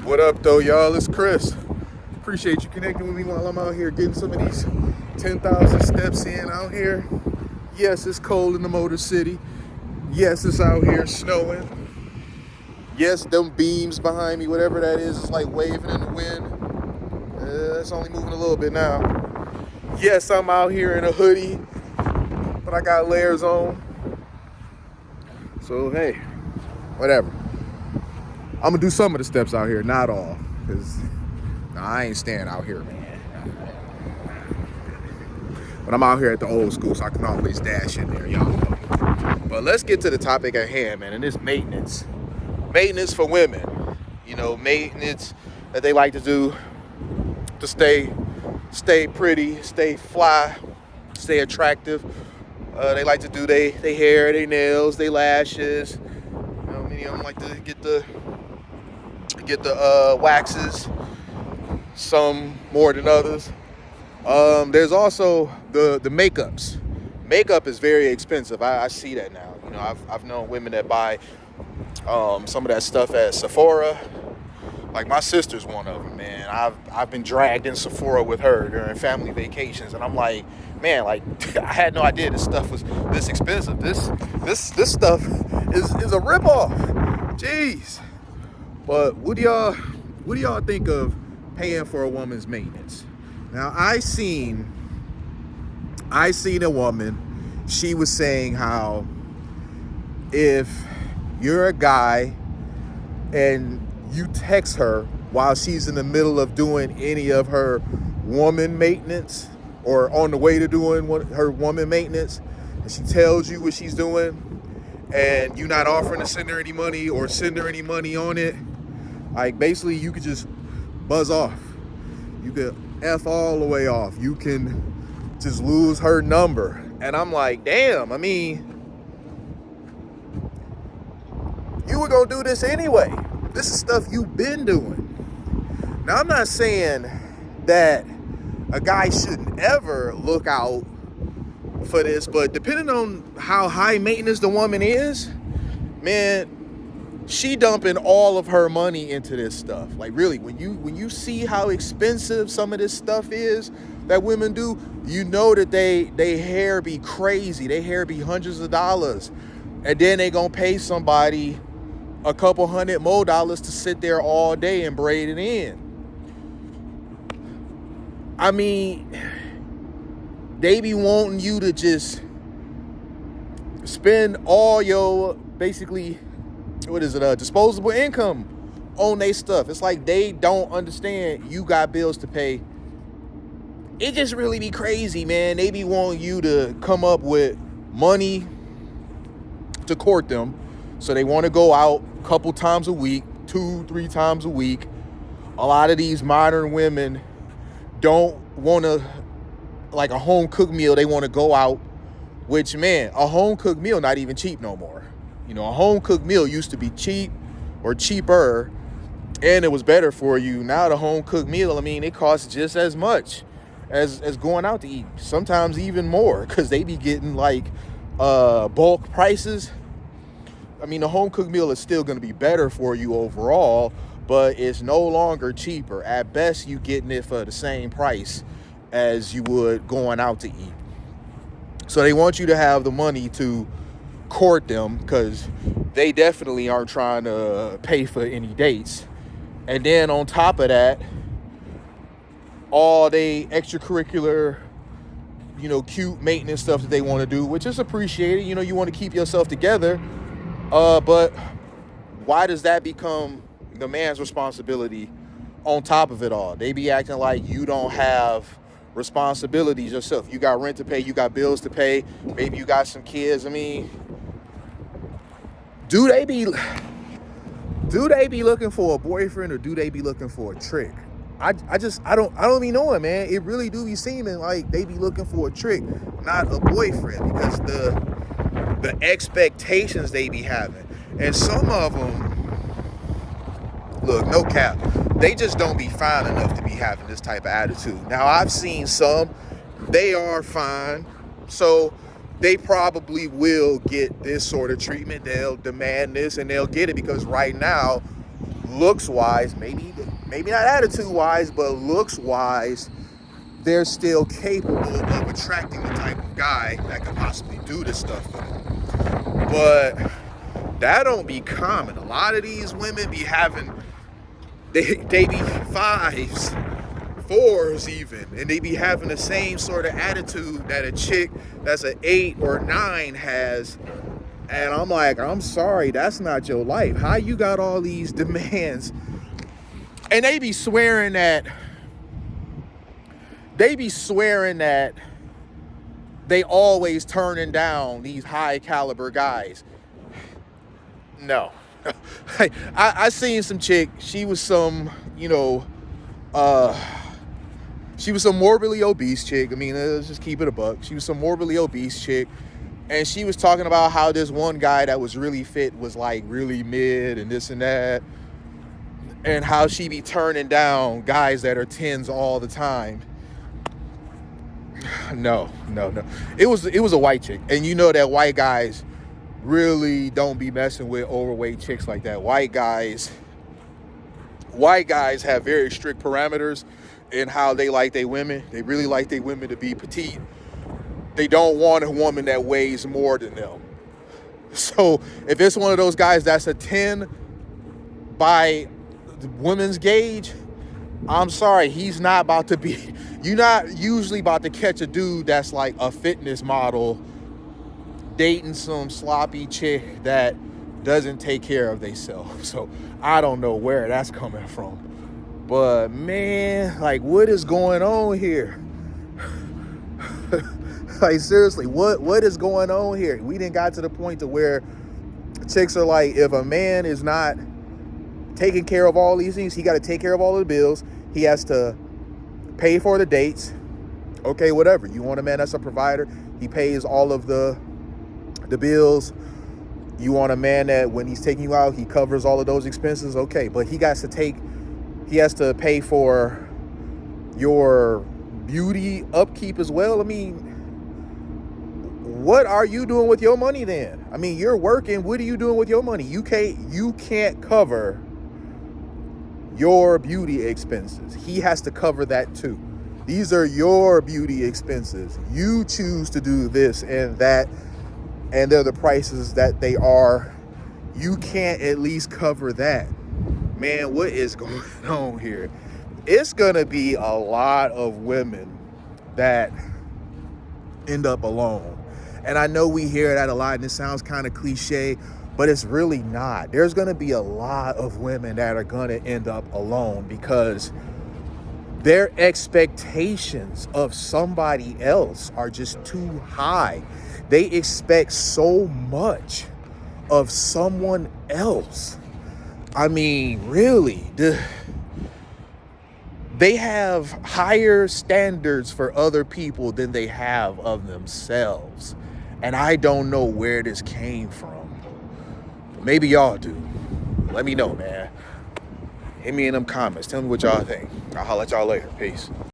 What up, though, y'all? It's Chris. Appreciate you connecting with me while I'm out here getting some of these 10,000 steps in out here. Yes, it's cold in the Motor City. Yes, it's out here snowing. Yes, them beams behind me, whatever that is like waving in the wind. It's only moving a little bit now. Yes, I'm out here in a hoodie, but I got layers on. So, hey, whatever. I'm gonna do some of the steps out here, not all, because I ain't staying out here, man. But I'm out here at the old school, so I can always dash in there, y'all know. But let's get to the topic at hand, man, and it's maintenance. Maintenance for women. You know, maintenance that they like to do to stay pretty, stay fly, stay attractive. They like to do their hair, their nails, their lashes. You know, many of them like to get the waxes, some more than others. There's also the makeups. Makeup is very expensive. I see that now. You know, I've known women that buy some of that stuff at Sephora. Like my sister's one of them, man. I've been dragged in Sephora with her during family vacations, and I'm like, man, like I had no idea this stuff was this expensive. This stuff is a ripoff. Jeez. But what do y'all think of paying for a woman's maintenance? Now I seen a woman, she was saying how if you're a guy and you text her while she's in the middle of doing any of her woman maintenance or on the way to doing her woman maintenance, and she tells you what she's doing and you're not offering to send her any money or send her any money on it, like basically you could just buzz off. You could F all the way off. You can just lose her number. And I'm like, damn, I mean, you were gonna do this anyway. This is stuff you've been doing. Now, I'm not saying that a guy shouldn't ever look out for this, but depending on how high maintenance the woman is, man, she dumping all of her money into this stuff. Like really, when you see how expensive some of this stuff is that women do, you know that they hair be crazy. They hair be hundreds of dollars. And then they gonna pay somebody a couple $100 more to sit there all day and braid it in. I mean, they be wanting you to just spend all your basically disposable income on their stuff. It's like they don't understand you got bills to pay. It just really be crazy, man. They be wanting you to come up with money to court them. So they want to go out a couple times a week, 2-3 times a week. A lot of these modern women don't want to, like a home cooked meal, they want to go out, which, man, a home cooked meal not even cheap no more. You know, a home cooked meal used to be cheap or cheaper, and it was better for you. Now the home cooked meal, I mean, it costs just as much as going out to eat. Sometimes even more, because they be getting like bulk prices. I mean, the home cooked meal is still going to be better for you overall, but it's no longer cheaper. At best, you getting it for the same price as you would going out to eat. So they want you to have the money to court them, because they definitely aren't trying to pay for any dates. And then on top of that, all they extracurricular, you know, cute maintenance stuff that they want to do, which is appreciated. You know, you want to keep yourself together. But why does that become the man's responsibility on top of it all? They be acting like you don't have responsibilities yourself. You got rent to pay, you got bills to pay, maybe you got some kids. I mean, do they be looking for a boyfriend, or do they be looking for a trick? I don't be knowing, man. It really do be seeming like they be looking for a trick, not a boyfriend, because the expectations they be having. And some of them, look, no cap, they just don't be fine enough to be having this type of attitude. Now, I've seen some, they are fine, so they probably will get this sort of treatment. They'll demand this, and they'll get it, because right now, looks wise, maybe not attitude wise, but looks wise, they're still capable of attracting the type of guy that could possibly do this stuff for them. But that don't be common. A lot of these women be having, they be fives, fours even, and they be having the same sort of attitude that a chick that's an 8 or 9 has. And I'm like, I'm sorry, that's not your life. How you got all these demands? And they be swearing that they always turning down these high caliber guys. No. I seen some chick, she was some morbidly obese chick. I mean, let's just keep it a buck. She was some morbidly obese chick. And she was talking about how this one guy that was really fit was like really mid and this and that. And how she be turning down guys that are 10s all the time. No. It was a white chick. And you know that white guys really don't be messing with overweight chicks like that. White guys have very strict parameters in how they like their women. They really like their women to be petite. They don't want a woman that weighs more than them. So if it's one of those guys that's a 10 by the women's gauge, I'm sorry, he's not about to be, you're not usually about to catch a dude that's like a fitness model dating some sloppy chick that doesn't take care of themselves. So I don't know where that's coming from. But man, like, what is going on here? Like, seriously, what is going on here? We didn't got to the point to where chicks are like, if a man is not taking care of all these things, he got to take care of all of the bills. He has to pay for the dates. Okay, whatever. You want a man that's a provider. He pays all of the bills. You want a man that when he's taking you out, he covers all of those expenses. Okay, but he has to pay for your beauty upkeep as well. I mean, what are you doing with your money then? I mean, you're working. What are you doing with your money? You can't cover your beauty expenses. He has to cover that too. These are your beauty expenses. You choose to do this and that, and they're the prices that they are. You can't at least cover that. Man, what is going on here? It's gonna be a lot of women that end up alone. And I know we hear that a lot and it sounds kind of cliche, but it's really not. There's going to be a lot of women that are going to end up alone because their expectations of somebody else are just too high. They expect so much of someone else. I mean, really, they have higher standards for other people than they have of themselves. And I don't know where this came from. Maybe y'all do. Let me know, man. Hit me in them comments. Tell me what y'all think. I'll holler at y'all later. Peace.